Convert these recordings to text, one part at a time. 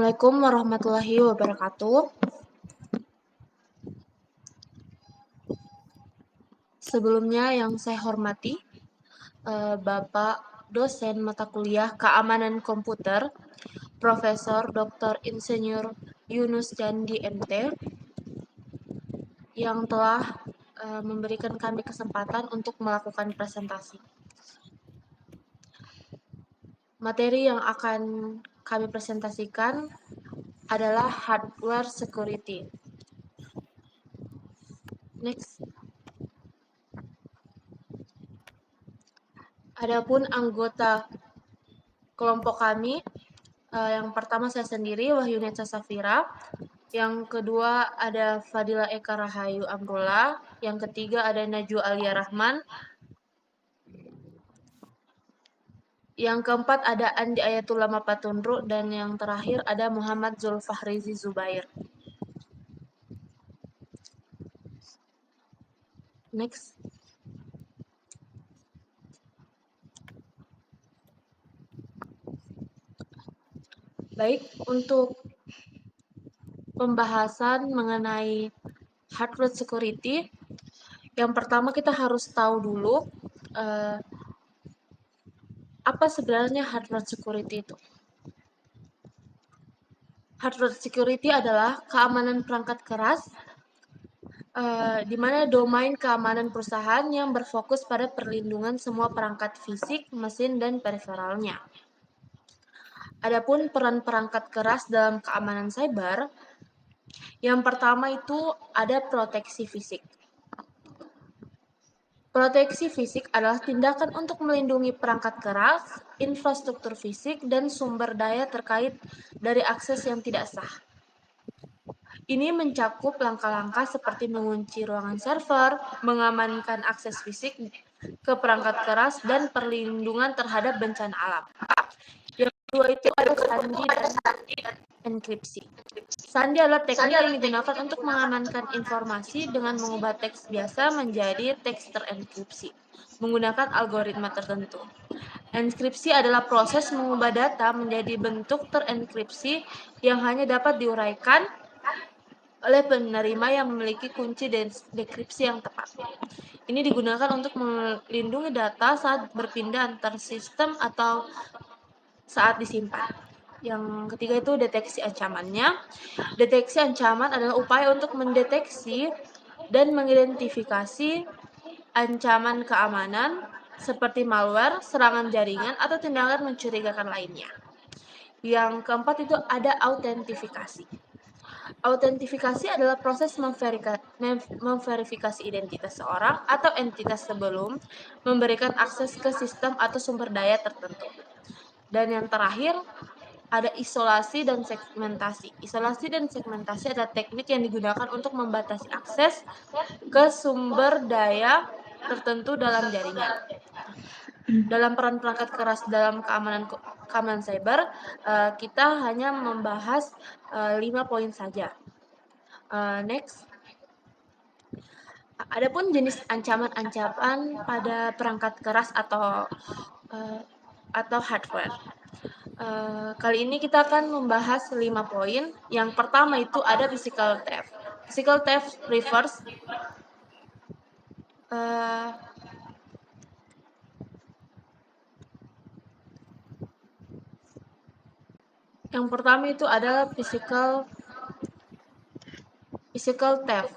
Assalamualaikum warahmatullahi wabarakatuh. Sebelumnya yang saya hormati, Bapak dosen mata kuliah Keamanan Komputer, Profesor Dr. Insinyur Yunus Candi MT, yang telah memberikan kami kesempatan untuk melakukan presentasi. Materi yang akan kami presentasikan adalah hardware security. Next. Adapun anggota kelompok kami, yang pertama saya sendiri, Wahyunetsa Safira. Yang kedua ada Fadila Eka Rahayu Amrullah. Yang ketiga ada Najwa Alia Rahman. Yang keempat ada Andi Ayatullah Mapatunru. Dan yang terakhir ada Muhammad Zulfahrizi Zubair. Next. Baik, untuk pembahasan mengenai hardware security, yang pertama kita harus tahu dulu apa sebenarnya hardware security itu. Hardware security adalah keamanan perangkat keras, di mana domain keamanan perusahaan yang berfokus pada perlindungan semua perangkat fisik, mesin, dan periferalnya. Adapun peran perangkat keras dalam keamanan cyber, yang pertama itu ada proteksi fisik. Proteksi fisik adalah tindakan untuk melindungi perangkat keras, infrastruktur fisik, dan sumber daya terkait dari akses yang tidak sah. Ini mencakup langkah-langkah seperti mengunci ruangan server, mengamankan akses fisik ke perangkat keras, dan perlindungan terhadap bencana alam. Yang kedua itu ada sandi dan enkripsi. Sandi adalah teknik yang digunakan untuk mengamankan informasi dengan mengubah teks biasa menjadi teks terenkripsi menggunakan algoritma tertentu. Enkripsi adalah proses mengubah data menjadi bentuk terenkripsi yang hanya dapat diuraikan oleh penerima yang memiliki kunci dekripsi yang tepat. Ini digunakan untuk melindungi data saat berpindah antar sistem atau saat disimpan. Yang ketiga itu deteksi ancamannya. Deteksi ancaman adalah upaya untuk mendeteksi dan mengidentifikasi ancaman keamanan seperti malware, serangan jaringan, atau tindakan mencurigakan lainnya. Yang keempat itu ada autentifikasi. Autentifikasi adalah proses memverifikasi identitas seorang atau entitas sebelum memberikan akses ke sistem atau sumber daya tertentu. Dan yang terakhir, ada isolasi dan segmentasi. Isolasi dan segmentasi adalah teknik yang digunakan untuk membatasi akses ke sumber daya tertentu dalam jaringan. Dalam peran perangkat keras dalam keamanan cyber, kita hanya membahas 5 poin saja. Next. Adapun jenis ancaman-ancaman pada perangkat keras atau hardware. Kali ini kita akan membahas 5 poin. Yang pertama itu ada physical theft. Physical theft refers yang pertama itu adalah physical theft.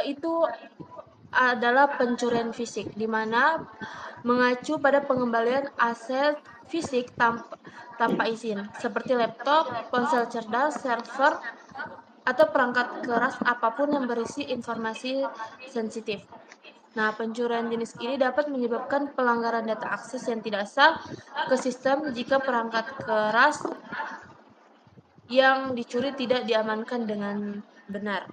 Itu adalah pencurian fisik, di mana mengacu pada pengembalian aset fisik tanpa izin, seperti laptop, ponsel cerdas, server, atau perangkat keras apapun yang berisi informasi sensitif. Nah, pencurian jenis ini dapat menyebabkan pelanggaran data akses yang tidak sah ke sistem jika perangkat keras yang dicuri tidak diamankan dengan benar.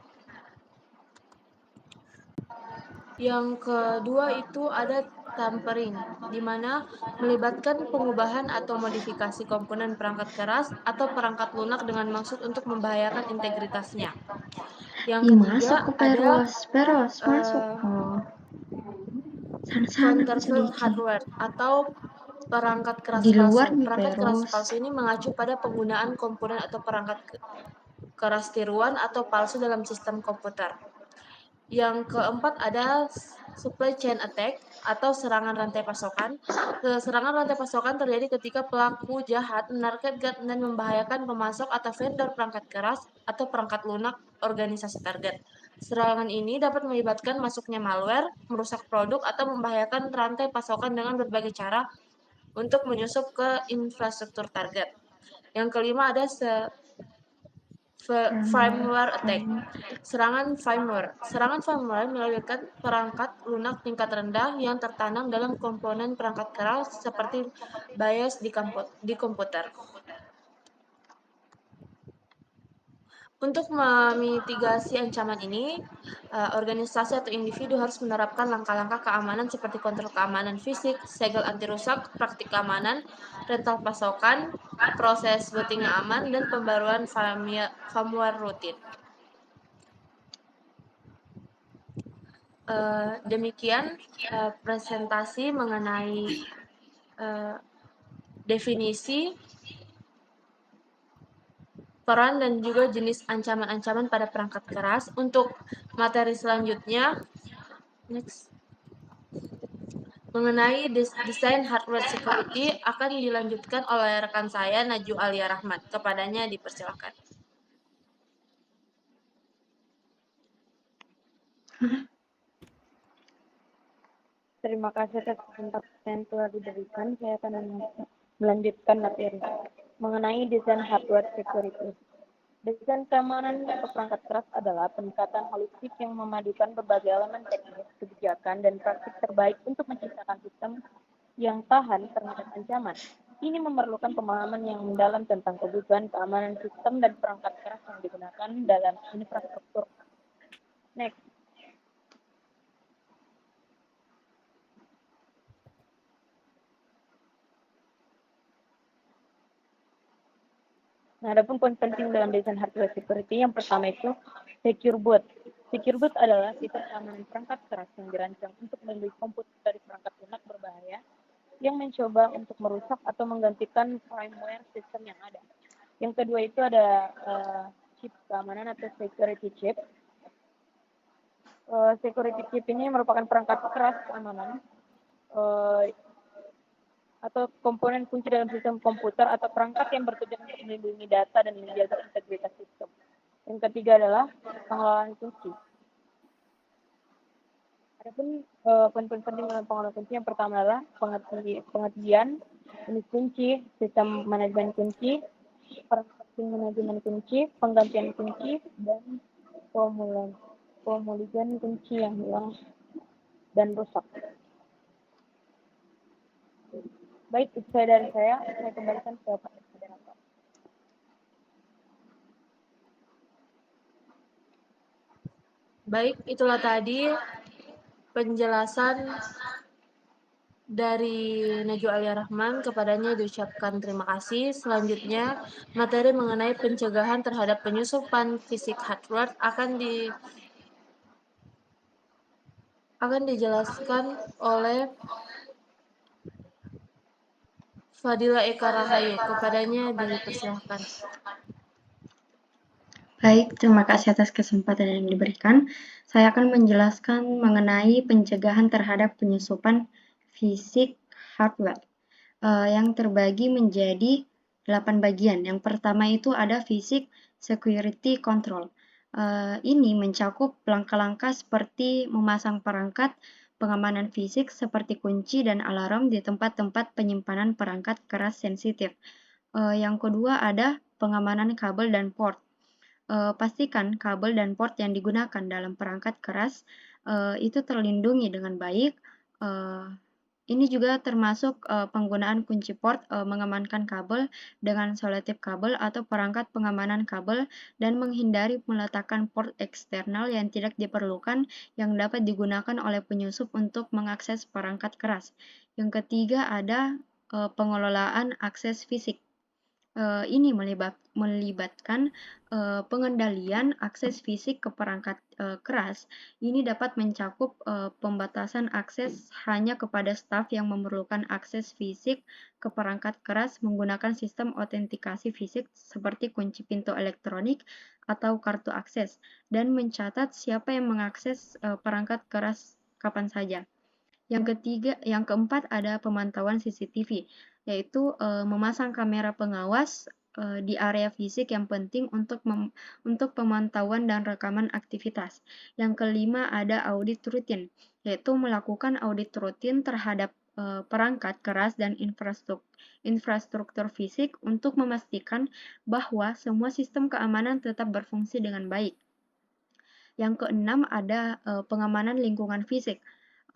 Yang kedua itu ada tampering, di mana melibatkan pengubahan atau modifikasi komponen perangkat keras atau perangkat lunak dengan maksud untuk membahayakan integritasnya. Yang ketiga ada counterfeit sedikit hardware atau perangkat keras di luar palsu. nih Perangkat keras Peros. palsu ini mengacu pada penggunaan komponen atau perangkat keras tiruan atau palsu dalam sistem komputer. Yang keempat ada supply chain attack atau serangan rantai pasokan. Serangan rantai pasokan terjadi ketika pelaku jahat menargetkan dan membahayakan pemasok atau vendor perangkat keras atau perangkat lunak organisasi target. Serangan ini dapat melibatkan masuknya malware, merusak produk, atau membahayakan rantai pasokan dengan berbagai cara untuk menyusup ke infrastruktur target. Yang kelima ada firmware attack. Serangan firmware. Serangan firmware melibatkan perangkat lunak tingkat rendah yang tertanam dalam komponen perangkat keras seperti BIOS di komputer. Untuk memitigasi ancaman ini, organisasi atau individu harus menerapkan langkah-langkah keamanan seperti kontrol keamanan fisik, segel anti rusak, praktik keamanan, rental pasokan, proses booting yang aman, dan pembaruan firmware rutin. Demikian presentasi mengenai definisi, peran, dan juga jenis ancaman-ancaman pada perangkat keras. Untuk materi selanjutnya, mengenai desain hardware security akan dilanjutkan oleh rekan saya Naju Alia Rahmat. Kepadanya dipersilakan. Terima kasih atas kesempatan yang telah diberikan. Saya akan melanjutkan materi mengenai desain hardware security. Desain keamanan untuk perangkat keras adalah pendekatan holistik yang memadukan berbagai elemen teknis, kebijakan, dan praktik terbaik untuk menciptakan sistem yang tahan terhadap ancaman. Ini memerlukan pemahaman yang mendalam tentang kebutuhan keamanan sistem dan perangkat keras yang digunakan dalam infrastruktur. Next. Nah, ada pun poin penting dalam desain hardware security. Yang pertama itu secure boot. Secure boot adalah fitur keamanan perangkat keras yang dirancang untuk melindungi komputer dari perangkat lunak berbahaya yang mencoba untuk merusak atau menggantikan firmware sistem yang ada. Yang kedua itu ada chip keamanan atau security chip. Security chip ini merupakan perangkat keras keamanan atau komponen kunci dalam sistem komputer atau perangkat yang bertujuan untuk melindungi data dan menjaga integritas sistem. Yang ketiga adalah pengelolaan kunci. Adapun poin-poin penting dalam pengelolaan kunci yang pertama adalah pengertian jenis kunci, sistem manajemen kunci, perangkat manajemen kunci, penggantian kunci, dan pemulihan kunci yang hilang dan rusak. Baik, itu dari saya kembalikan ke Pak Moderator. Baik, itulah tadi penjelasan dari Naju Alia Rahman. Kepadanya diucapkan terima kasih. Selanjutnya, materi mengenai pencegahan terhadap penyusupan fisik hardware akan dijelaskan oleh Fadila Eka Rahayu. Kepadanya dipersilakan. Baik, terima kasih atas kesempatan yang diberikan. Saya akan menjelaskan mengenai pencegahan terhadap penyusupan fisik hardware yang terbagi menjadi 8 bagian. Yang pertama itu ada fisik security control. Ini mencakup langkah-langkah seperti memasang perangkat pengamanan fisik seperti kunci dan alarm di tempat-tempat penyimpanan perangkat keras sensitif. Yang kedua ada pengamanan kabel dan port. Pastikan kabel dan port yang digunakan dalam perangkat keras itu terlindungi dengan baik. Ini juga termasuk penggunaan kunci port, mengamankan kabel dengan selotip kabel atau perangkat pengamanan kabel, dan menghindari meletakkan port eksternal yang tidak diperlukan yang dapat digunakan oleh penyusup untuk mengakses perangkat keras. Yang ketiga ada pengelolaan akses fisik. Ini melibatkan pengendalian akses fisik ke perangkat keras. Ini dapat mencakup pembatasan akses hanya kepada staf yang memerlukan akses fisik ke perangkat keras menggunakan sistem autentikasi fisik seperti kunci pintu elektronik atau kartu akses, dan mencatat siapa yang mengakses perangkat keras kapan saja. Yang keempat ada pemantauan CCTV, yaitu memasang kamera pengawas di area fisik yang penting untuk pemantauan dan rekaman aktivitas. Yang kelima ada audit rutin, yaitu melakukan audit rutin terhadap perangkat keras dan infrastruktur fisik untuk memastikan bahwa semua sistem keamanan tetap berfungsi dengan baik. Yang keenam ada pengamanan lingkungan fisik,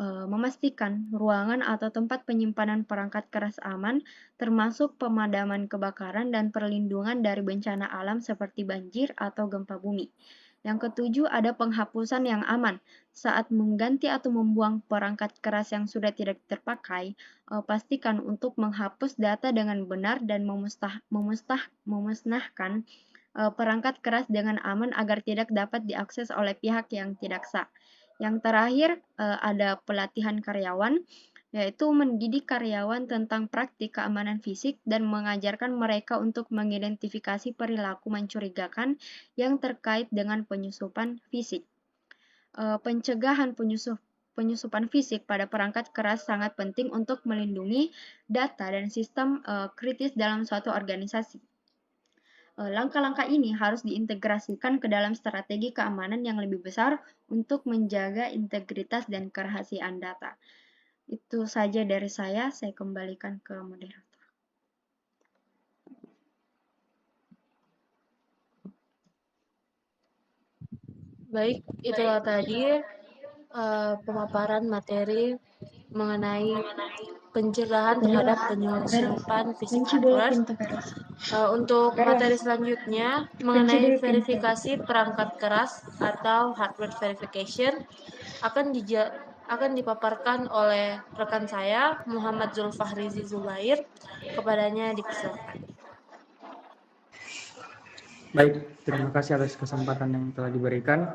memastikan ruangan atau tempat penyimpanan perangkat keras aman, termasuk pemadaman kebakaran dan perlindungan dari bencana alam seperti banjir atau gempa bumi. Yang ketujuh ada penghapusan yang aman. Saat mengganti atau membuang perangkat keras yang sudah tidak terpakai, pastikan untuk menghapus data dengan benar dan memusnahkan perangkat keras dengan aman agar tidak dapat diakses oleh pihak yang tidak sah. Yang terakhir ada pelatihan karyawan, yaitu mendidik karyawan tentang praktik keamanan fisik dan mengajarkan mereka untuk mengidentifikasi perilaku mencurigakan yang terkait dengan penyusupan fisik. Pencegahan penyusupan fisik pada perangkat keras sangat penting untuk melindungi data dan sistem kritis dalam suatu organisasi. Langkah-langkah ini harus diintegrasikan ke dalam strategi keamanan yang lebih besar untuk menjaga integritas dan kerahasiaan data. Itu saja dari saya kembalikan ke moderator. Baik, itulah tadi pemaparan materi mengenai pencegahan terhadap penyusupan fisik hardware. Untuk materi selanjutnya mengenai verifikasi perangkat keras atau hardware verification akan dipaparkan oleh rekan saya Muhammad Zulfahrizi Zubair. Kepadanya dipersilakan. Baik, terima kasih atas kesempatan yang telah diberikan.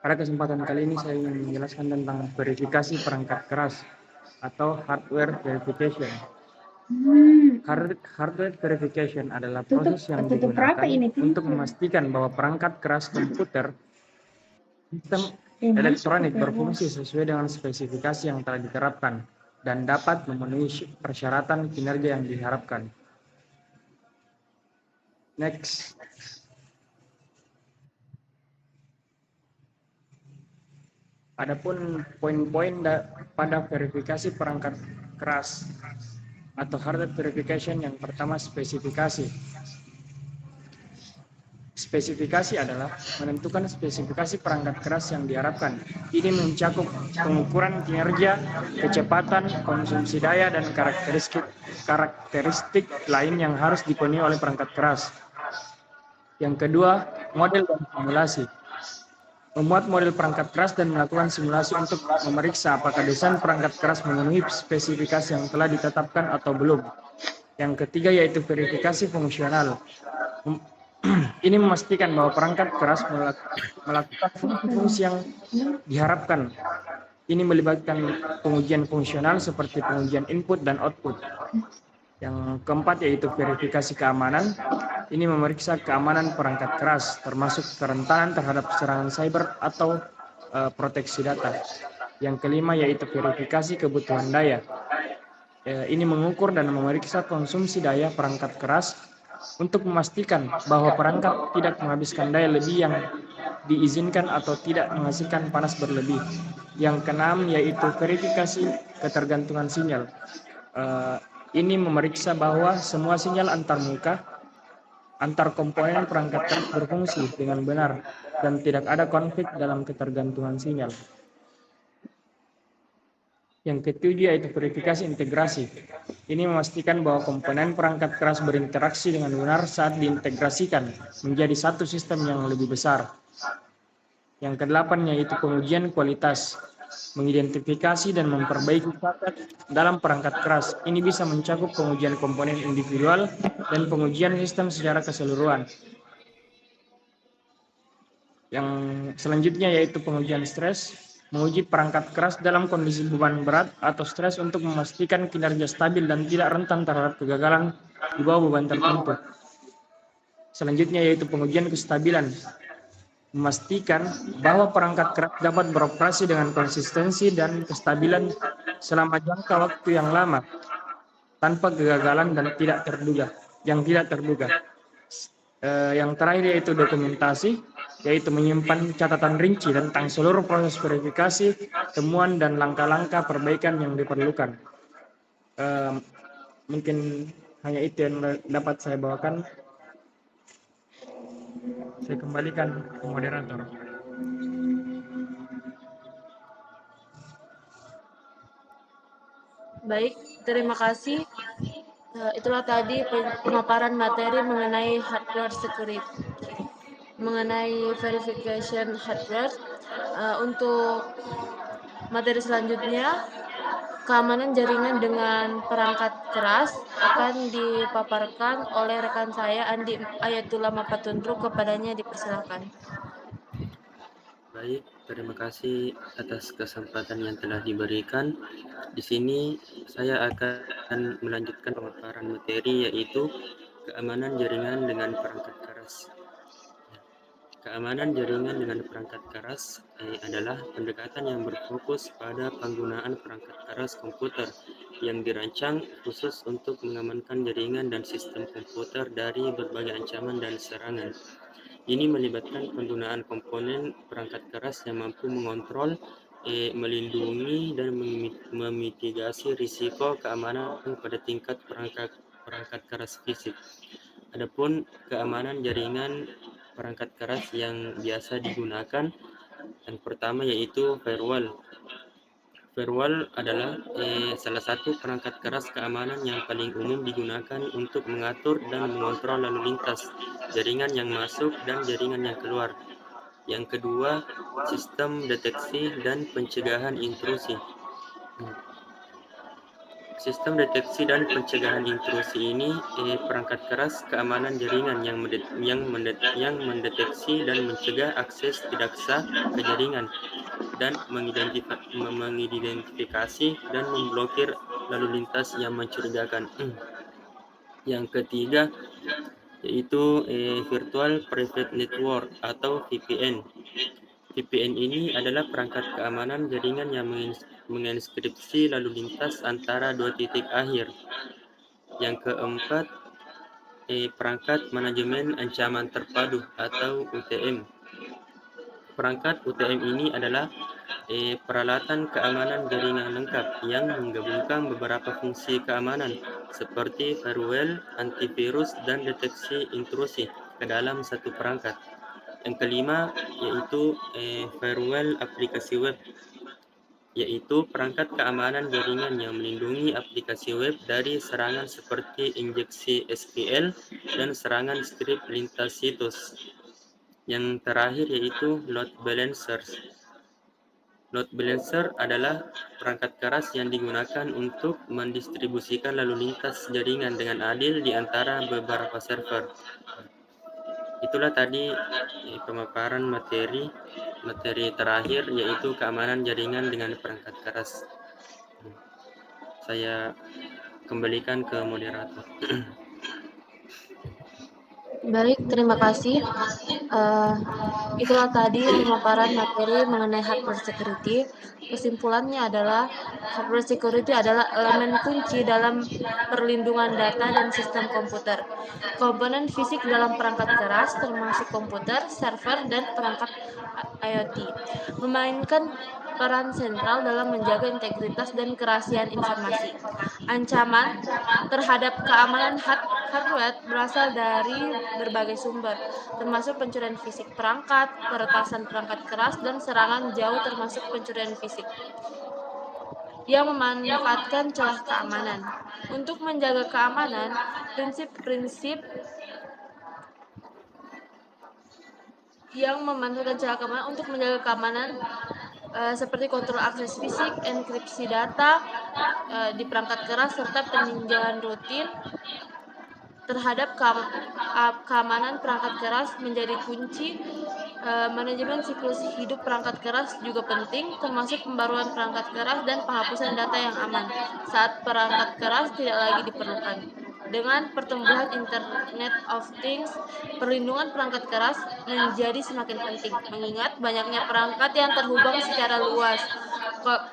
Pada kesempatan kali ini saya ingin menjelaskan tentang verifikasi perangkat keras atau hardware verification. Hardware verification adalah proses yang digunakan untuk memastikan bahwa perangkat keras komputer sistem elektronik berfungsi sesuai dengan spesifikasi yang telah diterapkan dan dapat memenuhi persyaratan kinerja yang diharapkan. Next. Adapun poin-poin pada verifikasi perangkat keras atau hardware verification, yang pertama spesifikasi. Spesifikasi adalah menentukan spesifikasi perangkat keras yang diharapkan. Ini mencakup pengukuran kinerja, kecepatan, konsumsi daya, dan karakteristik lain yang harus dipenuhi oleh perangkat keras. Yang kedua, model dan simulasi. Membuat model perangkat keras dan melakukan simulasi untuk memeriksa apakah desain perangkat keras memenuhi spesifikasi yang telah ditetapkan atau belum. Yang ketiga yaitu verifikasi fungsional. Ini memastikan bahwa perangkat keras melakukan fungsi yang diharapkan. Ini melibatkan pengujian fungsional seperti pengujian input dan output. Yang keempat yaitu verifikasi keamanan. Ini memeriksa keamanan perangkat keras, termasuk kerentanan terhadap serangan cyber atau proteksi data. Yang kelima yaitu verifikasi kebutuhan daya. Ini mengukur dan memeriksa konsumsi daya perangkat keras untuk memastikan bahwa perangkat tidak menghabiskan daya lebih yang diizinkan atau tidak menghasilkan panas berlebih. Yang keenam yaitu verifikasi ketergantungan sinyal. Ini memeriksa bahwa semua sinyal antar komponen perangkat keras berfungsi dengan benar dan tidak ada konflik dalam ketergantungan sinyal. Yang ketujuh yaitu verifikasi integrasi. Ini memastikan bahwa komponen perangkat keras berinteraksi dengan benar saat diintegrasikan menjadi satu sistem yang lebih besar. Yang kedelapan yaitu pengujian kualitas. mengidentifikasi dan memperbaiki cacat dalam perangkat keras. Ini bisa mencakup pengujian komponen individual dan pengujian sistem secara keseluruhan. Yang selanjutnya yaitu pengujian stres, menguji perangkat keras dalam kondisi beban berat atau stres untuk memastikan kinerja stabil dan tidak rentan terhadap kegagalan di bawah beban tertentu. Selanjutnya yaitu pengujian kestabilan, memastikan bahwa perangkat keras dapat beroperasi dengan konsistensi dan kestabilan selama jangka waktu yang lama tanpa kegagalan dan tidak terduga. Yang terakhir yaitu dokumentasi, yaitu menyimpan catatan rinci tentang seluruh proses verifikasi, temuan dan langkah-langkah perbaikan yang diperlukan. Mungkin hanya itu yang dapat saya bawakan. Saya kembalikan ke moderator. Baik, terima kasih. Itulah tadi pemaparan materi mengenai hardware security, mengenai verification hardware. Untuk materi selanjutnya, keamanan jaringan dengan perangkat keras akan dipaparkan oleh rekan saya Andi Ayatullah Mapatundru. Kepadanya dipersilakan. Baik, terima kasih atas kesempatan yang telah diberikan. Di sini saya akan melanjutkan pemaparan materi yaitu keamanan jaringan dengan perangkat keras. Keamanan jaringan dengan perangkat keras adalah pendekatan yang berfokus pada penggunaan perangkat keras komputer yang dirancang khusus untuk mengamankan jaringan dan sistem komputer dari berbagai ancaman dan serangan. Ini melibatkan penggunaan komponen perangkat keras yang mampu mengontrol, melindungi, dan memitigasi risiko keamanan pada tingkat perangkat keras fisik. Adapun keamanan jaringan perangkat keras yang biasa digunakan, yang pertama yaitu firewall. Firewall adalah salah satu perangkat keras keamanan yang paling umum digunakan untuk mengatur dan mengontrol lalu lintas jaringan yang masuk dan jaringan yang keluar. Yang kedua, sistem deteksi dan pencegahan intrusi. Sistem deteksi dan pencegahan intrusi ini perangkat keras keamanan jaringan yang mendeteksi dan mencegah akses tidak sah ke jaringan dan mengidentifikasi dan memblokir lalu lintas yang mencurigakan. Yang ketiga yaitu Virtual Private Network atau VPN. VPN ini adalah perangkat keamanan jaringan yang menginskripsi lalu lintas antara dua titik akhir. Yang keempat, perangkat manajemen ancaman terpadu atau UTM. Perangkat UTM ini adalah peralatan keamanan jaringan lengkap yang menggabungkan beberapa fungsi keamanan seperti firewall, antivirus, dan deteksi intrusi ke dalam satu perangkat. Yang kelima yaitu firewall aplikasi web, yaitu perangkat keamanan jaringan yang melindungi aplikasi web dari serangan seperti injeksi SQL dan serangan skrip lintas situs. Yang terakhir yaitu load balancer. Load balancer adalah perangkat keras yang digunakan untuk mendistribusikan lalu lintas jaringan dengan adil di antara beberapa server. Itulah tadi pemaparan materi terakhir yaitu keamanan jaringan dengan perangkat keras. Saya kembalikan ke moderator. Baik, terima kasih. Itulah tadi pemaparan materi mengenai hardware security. Kesimpulannya adalah hardware security adalah elemen kunci dalam perlindungan data dan sistem komputer. Komponen fisik dalam perangkat keras termasuk komputer, server, dan perangkat IoT memainkan peran sentral dalam menjaga integritas dan kerahasiaan informasi. Ancaman terhadap keamanan hardware berasal dari berbagai sumber, termasuk pencurian fisik perangkat, peretasan perangkat keras, dan serangan jauh termasuk pencurian fisik yang memanfaatkan celah keamanan. Untuk menjaga keamanan, prinsip-prinsip yang memanfaatkan celah keamanan untuk menjaga keamanan seperti kontrol akses fisik, enkripsi data di perangkat keras, serta peninjauan rutin terhadap keamanan perangkat keras menjadi kunci. Manajemen siklus hidup perangkat keras juga penting, termasuk pembaruan perangkat keras dan penghapusan data yang aman saat perangkat keras tidak lagi diperlukan. Dengan pertumbuhan Internet of Things, perlindungan perangkat keras menjadi semakin penting, mengingat banyaknya perangkat yang terhubung secara luas.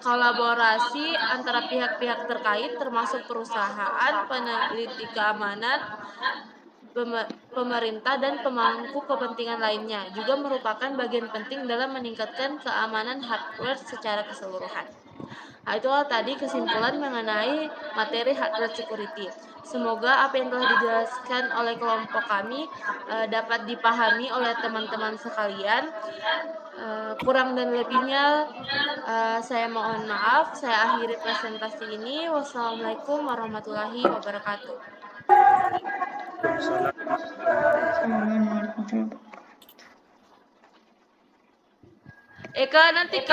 Kolaborasi antara pihak-pihak terkait, termasuk perusahaan, peneliti keamanan, pemerintah, dan pemangku kepentingan lainnya, juga merupakan bagian penting dalam meningkatkan keamanan hardware secara keseluruhan. Nah, itulah tadi kesimpulan mengenai materi hardware security. Semoga apa yang telah dijelaskan oleh kelompok kami dapat dipahami oleh teman-teman sekalian. Kurang dan lebihnya saya mohon maaf. Saya akhiri presentasi ini. Wassalamualaikum warahmatullahi wabarakatuh. Assalamualaikum warahmatullahi wabarakatuh. Eka, nanti